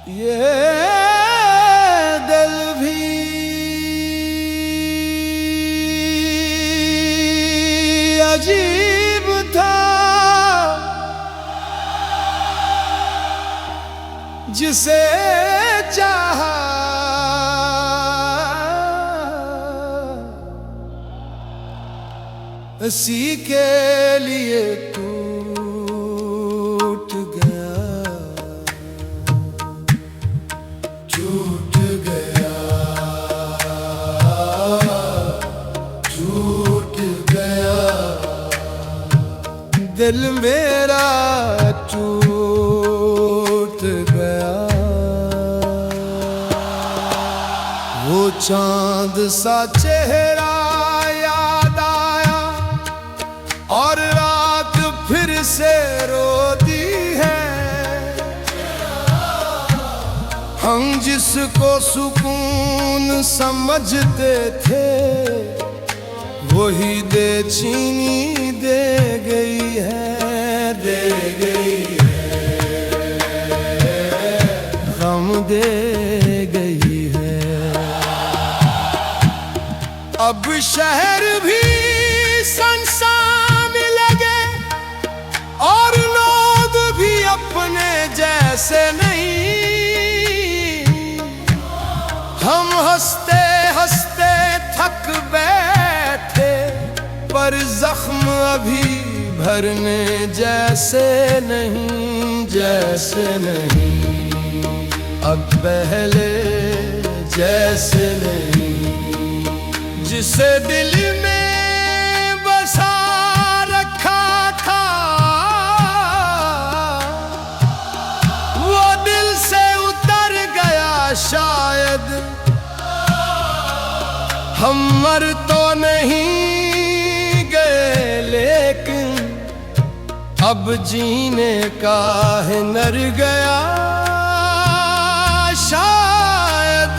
ये दिल भी अजीब था जिसे चाहा इसी के लिए टूट गया, टूट गया, टूट गया दिल मेरा, टूट गया। वो चांद सा चेहरा याद आया और रात फिर से रोती है। हम जिसको सुकून समझते थे वही दे चीनी दे गई है, दे गई है, गम दे गई है। अब शहर भी सुनसान लगे और लोग भी अपने जैसे नहीं। हम हंसते हंसते थक बैठे पर जख्म अभी भरने जैसे नहीं, जैसे नहीं, अब पहले जैसे नहीं। जिसे दिल में बसा रखा था वो दिल से उतर गया शायद। हम मर तो नहीं गए लेकिन अब जीने का हुनर गया शायद,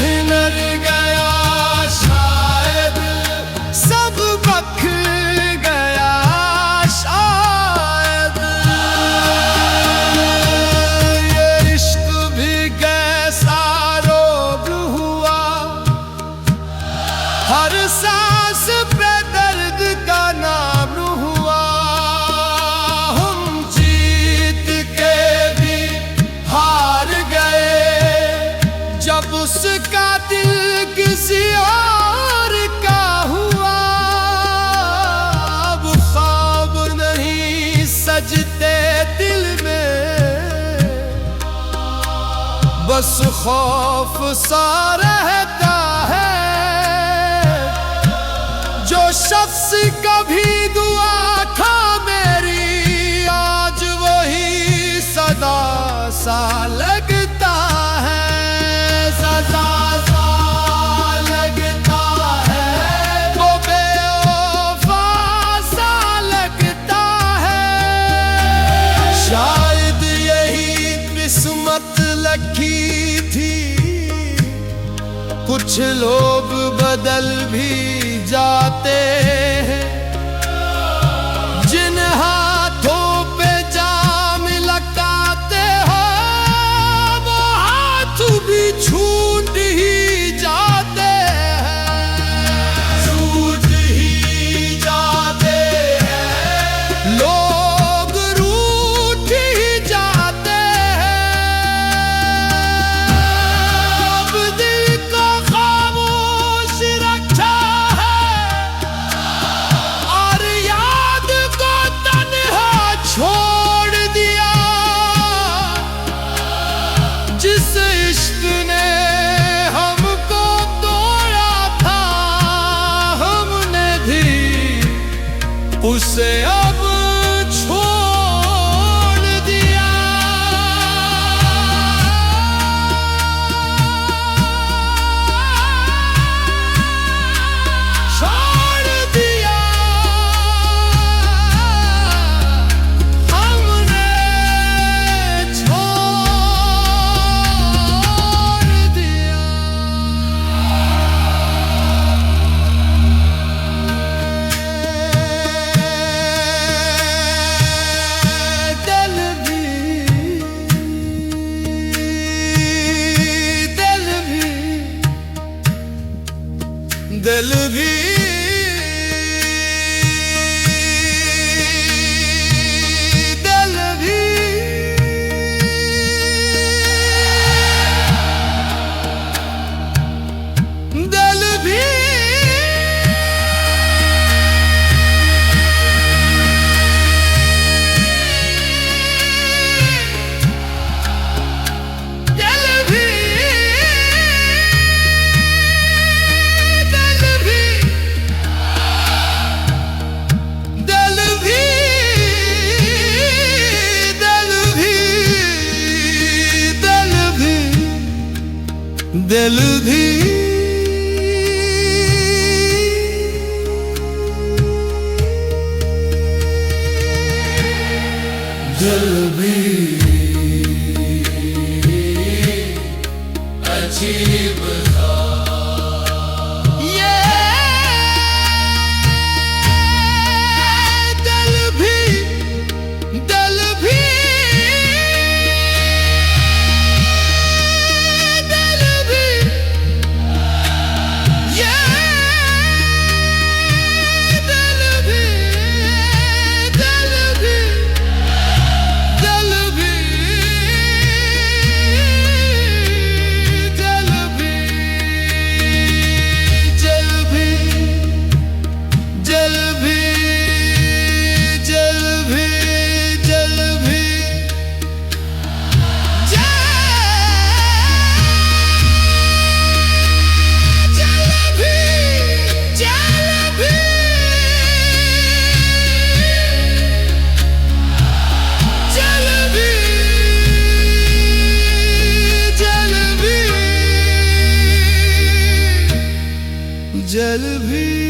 हुनर गया शायद, सब बख गया शायद। ये इश्क भी कैसा रोग हुआ, हर सांस पे दर्द का नाम हुआ। हम जीत के भी हार गए जब उसका दिल किसी और का हुआ। अब ख्वाब नहीं सजते दिल में, बस खौफ सा रहता है। जो शख्स कभी दुआ था मेरी आज वही सदा सा लगता है, सदा सा लगता है। वो बेवफा सा लगता है। शायद यही किस्मत लिखी थी, कुछ लोग बदल भी जाते हैं। जिन हाथों पे जाम लगाते हो वो हाथ भी छूट ही जाते हैं, छूट ही जाते हैं। लोग रूठ ही जाते हैं। अब दिल को खामोश रखा है और याद को तन्हा छोड़ दिया। जिस इश्क ने हमको तोड़ा था हमने भी उसे अब छोड़ दिया। छोड़ दिया हमने, छोड़ दिया। दिल भी दिल भी अजीब था ये दिल भी दिल भी दिल भी ये दिल भी दिल भी दिल भी दिल भी जल भी जल भी जल भी जल भी जल भी जल भी जल भी जल भी जल भी